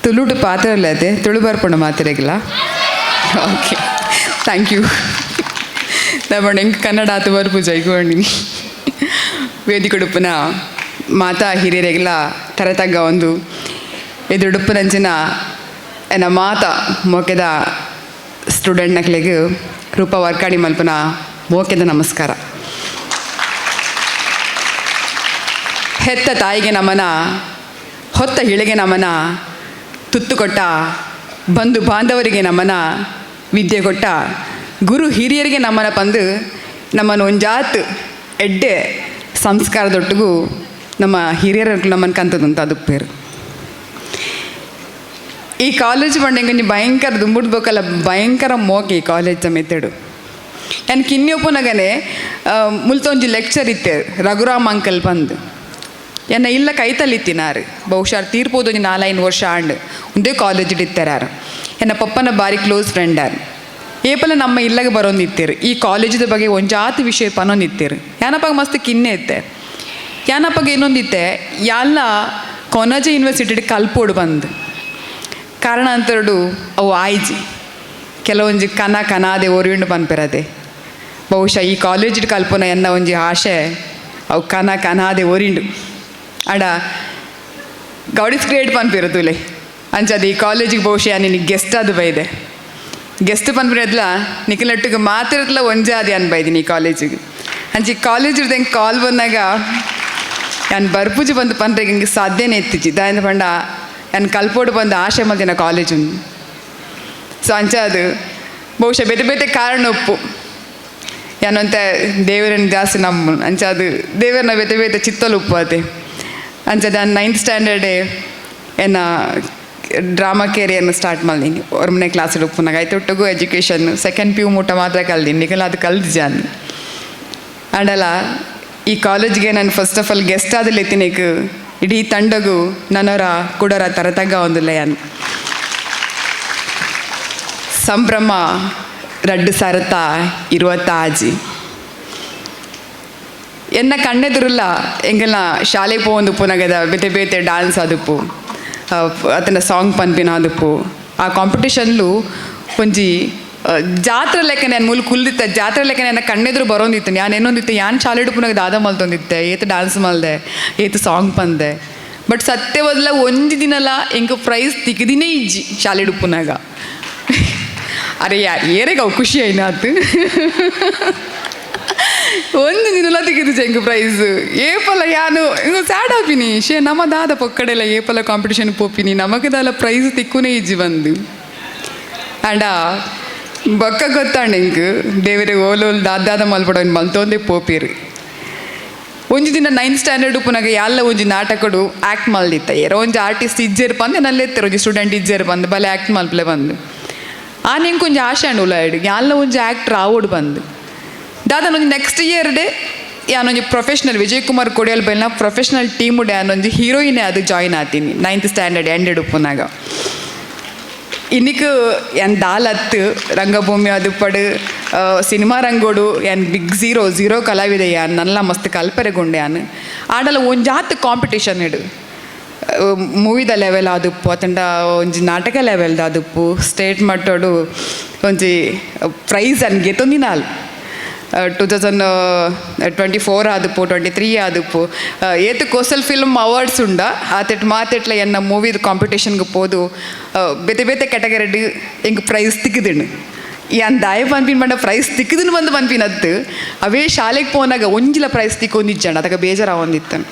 ತುಳುಟು ಪಾತ್ರ ಅಲ್ಲದೆ ತುಳು ಬರ್ಪುಂಡು ಮಾತಿರಗಿಲ್ಲ. Okay, thank you. ನಮ್ಮಣ್ಣ ಹೆಂಗೆ ಕನ್ನಡ ಆತು ಬರ್ಪು ಜೈಗೋಣಿನಿ ವೇದಿಕುಡುಪುನ ಮಾತಾ ಹಿರಿಯರಿಗೆಲ್ಲ ತರತಗ್ಗ ಒಂದು ಎದುರುಡುಪುನಂಚಿನ ಎನ್ನ ಮಾತ ಮೋಕೆದ ಸ್ಟೂಡೆಂಟ್ ನಕ್ಲೆಗೆ ರೂಪ ವರ್ಕಾಡಿ ಮಲ್ಪನ ಮೋಕೆದ ನಮಸ್ಕಾರ. ಹೆತ್ತ ತಾಯಿಗೆ ನಮನ, ಹೊತ್ತ ಹಿಳೆಗೆ ನಮನ, ತುತ್ತು ಕೊಟ್ಟ ಬಂಧು ಬಾಂಧವರಿಗೆ ನಮನ, ವಿದ್ಯೆ ಕೊಟ್ಟ ಗುರು ಹಿರಿಯರಿಗೆ ನಮನ ಪಂದು ನಮ್ಮನ್ನು ಒಂಜಾತ್ ಎಡ್ಡೆ ಸಂಸ್ಕಾರದೊಟ್ಟಿಗೂ ನಮ್ಮ ಹಿರಿಯರ ನಮ್ಮನ್ನು ಕಂತದಂತ ಅದು ಪೇರು. ಈ ಕಾಲೇಜ್ ಬಂಡೆಂಗೆ ಭಯಂಕರ ದುಂಬುಡ್ಬೇಕಲ್ಲ, ಭಯಂಕರ ಮೋಕೆ ಈ ಕಾಲೇಜ್ ಮೆಥಡು. ನಾನು ಕಿನ್ಯೊಪ್ಪನಾಗನೆ ಮುಲ್ತೊಂಜಿ ಲೆಕ್ಚರ್ ಇತ್ತೆ ರಘುರಾಮ್ ಅಂಕಲ್ ಬಂದು ಎನ್ನ ಇಲ್ಲ ಕೈತಲ್ಲಿತ್ತಿನಾರು ಬಹುಶಃ ತೀರ್ಪೋದು 4-5 ವರ್ಷ ಆಂಡ್ ಒಂದೇ ಕಾಲೇಜ್ ಇಟ್ಟಿತ್ತಾರು. ಎನ್ನ ಪಪ್ಪನ ಬಾರಿ ಕ್ಲೋಸ್ ಫ್ರೆಂಡ್ ಆರು. ಏಪಲ ನಮ್ಮ ಇಲ್ಲಗೆ ಬರೋಂದಿತ್ತೇರು. ಈ ಕಾಲೇಜಿದ ಬಗ್ಗೆ ಒಂಜಾತು ವಿಷಯ ಪನೊಂದಿತ್ತೇರು. ಯಾನಪ್ಪಾಗ ಮಸ್ತ್ ಕಿನ್ನೆ ಇತ್ತೆ. ಯಾನಪ್ಪಾಗ ಏನೊಂದಿತ್ತೆ ಎಲ್ಲ ಕೊನಜೆ ಯೂನಿವರ್ಸಿಟಿ ಕಲ್ಪೋಡು ಬಂದು ಕಾರಣಾಂತರಡು ಅವು ಆಯ್ಜಿ ಕೆಲವೊಂಜಿ ಕನಾದೆ ಒರಿಯುಂಡು ಪನ್ಪಿರದೆ. ಬಹುಶಃ ಈ ಕಾಲೇಜ್ ಕಲ್ಪನ ಎನ್ನ ಒಂಜಿ ಆಶೆ ಅವು ಕನಾದೆ ಒರಿಂಡು ಆಡ ಗೌಡಿಸ್ ಕ್ರಿಯೇಟ್ ಪನ್ಪಿರದುಲೆ ಅಂಚದು ಈ ಕಾಲೇಜಿಗೆ ಬಹುಶಃ ನಿನಗೆ ಗೆಸ್ಟ್ ಅದು ಬೈದೆ. ಗೆಸ್ಟ್ ಪನ್ಪಿರದ್ಲ ನಿಖಲೊಟ್ಟಿಗೆ ಮಾತಿರತ್ಲ ಒಂಜಾದಿ ಅನ್ಬೈದಿನಿ ಈ ಕಾಲೇಜಿಗೆ. ಅಂಚಿ ಕಾಲೇಜ್ ಇರ್ದಂಗೆ ಕಾಲ್ ಬಂದಾಗ ನಾನು ಬರ್ಪುಜಿ ಬಂದು ಪನ್ರೆ ಹಿಂಗೆ ಸಾಧ್ಯನೇ ಎತ್ತಿಜಿ ದಾಯಿಂದ ಪಂಡ ನಾನು ಕಲ್ಪೋಡು ಬಂದು ಆಶೆ ಮಲ್ತಿನ ಕಾಲೇಜು. ಸೊ ಅಂಚ ಅದು ಬಹುಶಃ ಬೇತೆ ಬೇತೆ ಕಾರಣ ಒಪ್ಪು ಏನಂತ ದೇವರನ್ನು ಜಾಸ್ತಿ ನಮ್ಮ ಅಂಚ ಅದು ದೇವರನ್ನ ಬೇತೆ ಬೇತೆ ಚಿತ್ತಲು ಉಪ್ಪು ಅದೇ ಅಂಚದ 9th ಸ್ಟ್ಯಾಂಡರ್ಡೇ ಏನ ಡ್ರಾಮಾ ಕೇರಿಯನ್ನು ಸ್ಟಾರ್ಟ್ ಮಾಡಿದೀನಿ. 1ನೇ ಕ್ಲಾಸಲ್ಲಿ ಉಪ್ಪುನಾಗ ಆಯ್ತು ಒಟ್ಟಿಗೂ ಎಜುಕೇಷನ್ 2nd PU ಮುಟ್ಟ ಮಾತ್ರ ಕಲ್ದೀನಿ. ನಿಖಲ ಅದು ಕಲ್ದಿಜಾನ್ ಆಂಡಲ್ಲ ಈ ಕಾಲೇಜ್ಗೆ ನಾನು ಫಸ್ಟ್ ಆಫ್ ಆಲ್ ಗೆಸ್ಟ್ ಆದಲ್ಲಿ ಎತ್ತಿನೇಕು ಇಡೀ ತಂಡಗೂ ನನ್ನವರ ಕೂಡರ ತರತಗ್ಗ ಒಂದಿಲ್ಲ ಯಾನ್ ಸಂಭ್ರಮ 2020 ಆಜಿ ಎನ್ನ ಕಣ್ಣೆದುರುಲ್ಲ ಎಂಗೆಲ್ಲ ಶಾಲೆಗೆ ಪೋಂದು ಪುನಗದ ಬೇತೆ ಬೇತೆ ಡ್ಯಾನ್ಸ್ ಆದುಪ್ಪು ಅತನ ಸಾಂಗ್ ಪನ್ಪಿನ ಆದುಪ್ಪು ಆ ಕಾಂಪಿಟೇಷನ್ಲು ಒಂಜಿ ಜಾತ್ರೆ ಲೆಕ್ಕ ನಾನು ಮೂಲ ಕುಲ್ದಿತ್ತೆ. ಜಾತ್ರೆ ಲೆಕ್ಕ ನನ್ನ ಕಣ್ಣೆದ್ರು ಬರೋಂದಿತ್ತು. ನಾನು ಏನೊಂದಿತ್ತು ಯಾನ್ ಶಾಲೆ ಪುನಗ ದಾದ ಮಲ್ತೊಂದಿತ್ತೆ, ಏತು ಡ್ಯಾನ್ಸ್ ಮಲ್ದೆ, ಏತು ಸಾಂಗ್ ಪಂದೆ. ಬಟ್ ಸತ್ಯ ಬದಲ ಒಂಜಿ ದಿನಲ್ಲ ಎಂಗೆ ಪ್ರೈಸ್ ತಿಕ್ಕದಿನೇ ಇಜ್ಜಿ ಶಾಲೆ ಪುನಗ. ಅರೆ ಏರೆಗ ಖುಷಿ ಆಯ್ನಾತು. ಒಂದು ದಿನಲ್ಲ ತೆಗೆದು ಎಂಗೆ ಪ್ರೈಸ್ ಏಪಲ ಯಾನು ಹಿಂಗೆ ಸ್ಯಾಡ್ ಆಪಿನಿ ಶೇ ನಮ್ಮ ದಾದ ಪೊಕ್ಕಡೆಲ್ಲ ಏಪಲ ಕಾಂಪಿಟೇಷನ್ ಪೋಪಿನಿ ನಮಗದಲ್ಲ ಪ್ರೈಸ್ ತಿಕ್ಕುನೇ ಇಜ್ಜಿ ಬಂದು ಆಂಡ ಬೊಕ್ಕ ಗೊತ್ತಾಂಡ ಹಿಂಗೆ ದೇವರೇ ಓಲೋಲ್ ದಾದ ಮಲ್ಪಡ ಮಲ್ತೊಂದೇ ಪೋಪಿರು. ಒಂಜಿ ದಿನ 9th ಸ್ಟ್ಯಾಂಡರ್ಡ್ ಪುನಗ ಎಲ್ಲ ಒಂಜಿ ನಾಟಕಡು ಆ್ಯಕ್ಟ್ ಮಲ್ದಿತ್ತ. ಏನೋ ಒಂಜಿ ಆರ್ಟಿಸ್ಟ್ ಇಜ್ಜೇರು ಬಂದು ನಲ್ಲೆತ್ತಾರೆ ಒಂಜಿ ಸ್ಟೂಡೆಂಟ್ ಇಜ್ಜೇರು ಬಂದು ಬಲೆ ಆ್ಯಕ್ಟ್ ಮಲ್ಪಲೆ ಬಂದು ಆನೆ ಹೆಂಗೆ ಒಂಜಿ ಆಶೆ ಅಂಡು ಉಲಾಯ್ಡು ಎಲ್ಲ ಒಂಜಿ ಆ್ಯಕ್ಟ್ರ್ ಆವೋಡು ಬಂದು ದಾದನೊಂದು ನೆಕ್ಸ್ಟ್ ಇಯರ್ಡೆ ಯಾನೊಂಜಿ ಪ್ರೊಫೆಷ್ನಲ್ ವಿಜಯ್ ಕುಮಾರ್ ಕೊಡಿಯಲ್ ಬೈಲ್ನ ಪ್ರೊಫೆಷ್ನಲ್ ಟೀಮುಡೆ ಯಾನೊಂಜಿ ಹೀರೋಯಿನೇ ಅದು ಜಾಯಿನ್ ಆತೀನಿ 9th ಸ್ಟ್ಯಾಂಡರ್ಡ್ ಎಂಡೆಡ್ ಉಪ್ಪುನಾಗ. ಇನ್ನಿಕ್ ಎನ್ ದಾಲತ್ತು ರಂಗಭೂಮಿ ಅದು ಪಡು ಸಿನಿಮಾ ರಂಗೋಡು ಎನ್ ಬಿಗ್ ಝೀರೋ ಕಲಾವಿದೆ ಯಾನ್ ನಲ್ಲ ಮಸ್ತ್ ಕಲ್ಪರೆಗೊಂಡೆ ಯಾನ್ ಆಡಲ್ಲ ಒಂಜಾತ್ ಕಾಂಪಿಟೇಷನ್ ಇಡು ಮೂವಿದ ಲೆವೆಲ್ ಆದುಪ್ಪು ಅತಂಡ ಒಂಜಿ ನಾಟಕ ಲೆವೆಲ್ದ ಆದುಪ್ಪು ಸ್ಟೇಟ್ ಮಟ್ಟೋಡು ಒಂಜಿ ಪ್ರೈಸ್ ಅನ್ ಗೆತ್ತೊಂದಿನಾಲ್ 2024 ಆದುಪ್ಪು 23 ಆದುಪ್ಪು ಏತು ಕೋಸ್ಟಲ್ ಫಿಲ್ಮ್ ಅವಾರ್ಡ್ಸ್ ಉಂಡ ಆತೆಟ್ ಮಾತೆಟ್ಲ ಎನ್ನ ಮೂವಿದ ಕಾಂಪಿಟೇಷನ್ಗೆ ಪೋದು ಬೇತೆ ಬೇತೆ ಕ್ಯಾಟಗರಿಡ್ ಎಂಗೆ ಪ್ರೈಸ್ ತಿಕ್ಕದಿಣ್ಣು ಯಾನ್ ದಾಯ ಪನ್ಪಿನ ಬಂಡ ಪ್ರೈಸ್ ತಿಕ್ಕದನ್ನು ಬಂದು ಪನ್ಪಿನತ್ತು ಅವೇ ಶಾಲೆಗೆ ಪೋನಾಗ ಒಂಜಿಲ ಪ್ರೈಸ್ ತಿಕ್ಕೊಂದಿಜ್ಜಣ್ಣ ಅದಕ್ಕೆ ಬೇಜಾರ ಒಂದಿತ್ತನು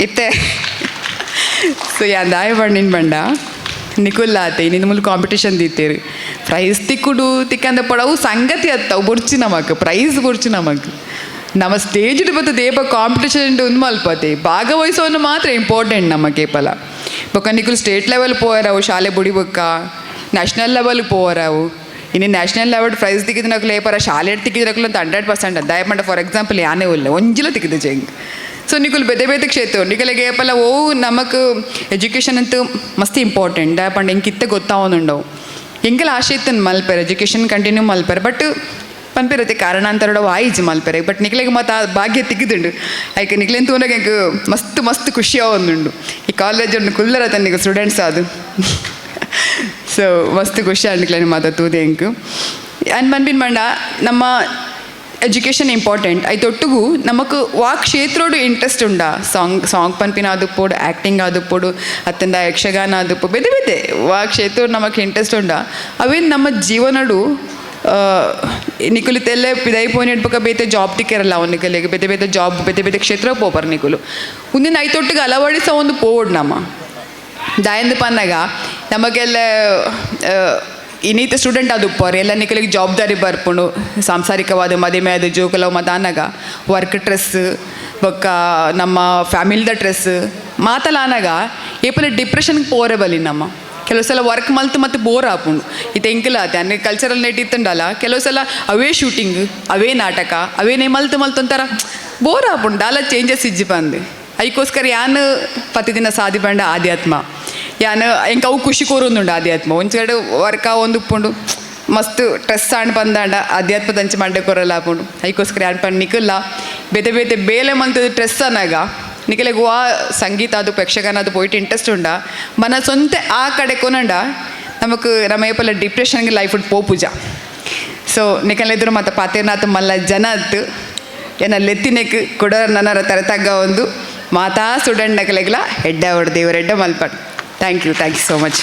ಇತ್ತೆ. ಸೊ ಯಾನ್ ದಾಯ ಬಂಡಿನ ಬಂಡ ನಿಕುಲ್ಲ ಆತೆ ನಿನ್ನ ಮೂಲ ಕಾಂಪಿಟೇಷನ್ ದಿತ್ತೇರು ಪ್ರೈಸ್ ತಿಕ್ಕುಡು ತಿಕ್ಕಂದ ಪಡವು ಸಂಗತಿ ಅತ್ತವು ಬುರ್ಚಿ ನಮಕ್ ಪ್ರೈಸ್ ಬುರ್ಚಿ ನಮಕ್ ನಮ್ಮ ಸ್ಟೇಜ್ ಬತ್ತು ದೇಪ ಕಾಂಪಿಟೇಷನ್ ಒಂದು ಮಲ್ಪತೆ ಭಾಗವಹಿಸೋನು ಮಾತ್ರ ಇಂಪಾರ್ಟೆಂಟ್ ನಮಗೆ ಪಲ ಬೊಕ್ಕ ನಿಕುಲು ಸ್ಟೇಟ್ ಲೆವೆಲ್ ಪೋಯರವು ಶಾಲೆ ಬುಡಿ ಬೊಕ್ಕ ನ್ಯಾಷನಲ್ ಲೆವೆಲ್ ಪೋಯರವು ಇನ್ನು ನ್ಯಾಷನಲ್ ಲೆವೆಲ್ ಪ್ರೈಸ್ ತಿಕ್ಕಿದ್ನಕ್ಲು ಏಪರ ಶಾಲೆ ತಿಕ್ಕಿದ್ರಕ್ಲು ಅಂತ 100% ದಯ ಪಂಡ ಫಾರ್ ಎಕ್ಸಾಂಪಲ್ ಯಾನೇ ಉಲ್ಲ ಒಂಜಿಲ ತಿಕ್ಕಿದ ಜಂಗ್. ಸೊ ನಿಕುಲು ಬೇತೆ ಬೇತೆ ಕ್ಷೇತ್ರ ನಿಕಲಿಗೆ ಏಪಲ್ಲ ಓ ನಮಕ್ ಎಜುಕೇಷನ್ ಅಂತೂ ಮಸ್ತ್ ಇಂಪಾರ್ಟೆಂಟ್ ದಯ ಪಂಡ ಹೆಂಗೆ ಕಿತ್ತೆ ಗೊತ್ತಾವೊಂದುಂಡವು ಎಂಗೆಲ್ಲ ಆಶೆ ಇತ್ತು ಮಲ್ಪೆರೆ ಎಜುಕೇಷನ್ ಕಂಟಿನ್ಯೂ ಮಲ್ಪೆರೆ ಬಟ್ ಪನ್ಪಿರತ್ತೆ ಕಾರಣಾಂತರಡವು ಆಯ್ಜಿ ಮಲ್ಪೆರೆ ಬಟ್ ನಿಕ್ಲೆಗೆ ಮತ್ತು ಆ ಭಾಗ್ಯ ತಿಕ್ಕಿದುಂಡು ಆಯ್ಕೆ ನಿಕ್ಲೆಂತ ಹೋದಾಗ ಮಸ್ತ್ ಖುಷಿ ಒಂದುಂಡು ಈ ಕಾಲೇಜ್ ಕುಲ್ಲರ ತನ್ನಿಗೆ ಸ್ಟೂಡೆಂಟ್ಸ್ ಅದು ಸೊ ಮಸ್ತ್ ಖುಷಿ ಅನ್ಕ್ಲೇನು ಮಾತಾಡ್ತದೆ ಹೆಂಗೆ ಆ್ಯಂಡ್ ಬಂದ್ಬಿನ್ ಮಂಡ ನಮ್ಮ ಎಜುಕೇಷನ್ ಇಂಪಾರ್ಟೆಂಟ್ ಐತೆ ಒಟ್ಟಿಗೂ ನಮಕ್ ವಾ ಕ್ಷೇತ್ರೋಡು ಇಂಟ್ರೆಸ್ಟ್ ಉಂಡ ಸಾಂಗ್ ಪನ್ಪಿನ ಆದುಪ್ಪೋಡು ಆ್ಯಕ್ಟಿಂಗ್ ಆದುಪ್ಪೋಡು ಅತ್ತಂದ ಯಕ್ಷಗಾನ ಆದುಪ್ಪು ಬೇತೆ ಬೇತೆ ವಾ ಕ್ಷೇತ್ರ ನಮಕ್ ಇಂಟ್ರೆಸ್ಟ್ ಉಂಡ ಅವೇನು ನಮ್ಮ ಜೀವನಡು ನಿಕುಲು ತೆಲ್ಲೆ ಪಿದೈ ಪೋನಿ ಇಡ್ಬೇಕ ಬೇತೆ ಜಾಬ್ ತಿಕ್ಕಿರಲ್ಲ ಅವ್ನ ನಿಕಲಿಗೆ ಬೇತೆ ಬೇತೆ ಜಾಬ್ ಬೇತೆ ಬೇತೆ ಕ್ಷೇತ್ರ ಪೋಪರ್ ನಿಕುಲು ಮುಂದಿನ ಐತೊಟ್ಟಿಗೆ ಅಳವಡಿಸ ಒಂದು ಪೋಡ್ ನಮ್ಮ ದಾಯಂದು ಪನ್ನಾಗ ನಮಗೆಲ್ಲ ಇನ್ನೀತ ಸ್ಟೂಡೆಂಟ್ ಅದು ಉಪ್ಪವ್ರು ಎಲ್ಲ ನಿಕಲಿಗೆ ಜವಾಬ್ದಾರಿ ಬರ್ಪುಂಡು ಸಾಂಸಾರಿಕವಾದ ಮದುವೆ ಅದು ಜೋಕಲವು ಮತ್ತು ಅನ್ನಾಗ ವರ್ಕ್ ಡ್ರೆಸ್ ಬೊಕ್ಕ ನಮ್ಮ ಫ್ಯಾಮಿಲಿದ ಡ್ರೆಸ್ ಮಾತಲ್ಲ ಅನ್ನಾಗ ಏಪಲ ಡಿಪ್ರೆಷನ್ಗೆ ಪೋರೆ ಬಲಿ ನಮ್ಮ ಕೆಲವು ಸಲ ವರ್ಕ್ ಮಲ್ತು ಮತ್ತು ಬೋರ್ ಆಪುಂಡು ಇದು ಎಂಕಿಲ್ಲ ಆತ ಅನ್ನೆ ಕಲ್ಚರಲ್ ನೆಟ್ ಇತ್ತುಂಡಲ್ಲ ಕೆಲವು ಸಲ ಅವೇ ಶೂಟಿಂಗ್ ಅವೇ ನಾಟಕ ಅವೇನೇ ಮಲ್ತು ಒಂಥರ ಬೋರ್ ಆಪುಂಡು ದಾಲ ಚೇಂಜಸ್ ಇಜ್ಜಿ ಬಂದು ಅದಕ್ಕೋಸ್ಕರ ಯಾನು ಪ್ರತಿದಿನ ಸಾಧಿ ಬಂಡ ಆಧ್ಯಾತ್ಮ ಯಾನು ಎಂಕ ಅವು ಖುಷಿ ಕೋರೊಂದುಂಡು ಆಧ್ಯಾತ್ಮ ಒಂದು ಕಡೆ ವರ್ಕ ಒಂದು ಉಪ್ಪುಂಡು ಮಸ್ತ್ ಸ್ಟ್ರೆಸ್ ಆಂಡ್ ಬಂದಾಂಡ ಆಧ್ಯಾತ್ಮದ ಅಂಚೆ ಮಂಡೆ ಕೊರಲ್ಲ ಆಪುಂಡು ಅದಕ್ಕೋಸ್ಕರ ಯಾನ್ ಪಂಡು ನಿಕಲ್ಲ ಬೇತೆ ಬೇತೆ ಬೇಲೆ ಮಲ್ತದ ಸ್ಟ್ರೆಸ್ ಅನ್ನಾಗ ನಿಕಲೆಗೆ ವಾ ಸಂಗೀತ ಅದು ಯಕ್ಷಗಾನ ಅದು ಪೋಯಿಟ್ಟು ಇಂಟ್ರೆಸ್ಟ್ ಉಂಡ ಮನ ಸ್ವಂತ ಆ ಕಡೆ ಕೊನಂಡ ನಮಕ್ ನಮ್ಮ ಏಪಲ್ಲ ಡಿಪ್ರೆಷನ್ಗೆ ಲೈಫ್ ಉಡ್ ಪೋಪುಜ ಸೊ ನಿಕಲೆದ್ರು ಮತ್ತು ಪಾತೇನಾಥ ಮಲ್ಲ ಜನ ಅತ್ತು ಏನ ಲೆತ್ತಿನೆಕ್ ಕೊಡ ನನ್ನರ ತರತಗ್ಗ ಒಂದು ಮಾತಾ ಸ್ಟೂಡೆಂಟ್ ನಕಲೆಗ್ಲ ಹೆಡ್ಡ ಹೊಡೆದೇವ್ರ ಹೆಡ್ಡ ಮಲ್ಪಡ್ ಥ್ಯಾಂಕ್ ಯು ಸೋ ಮಚ್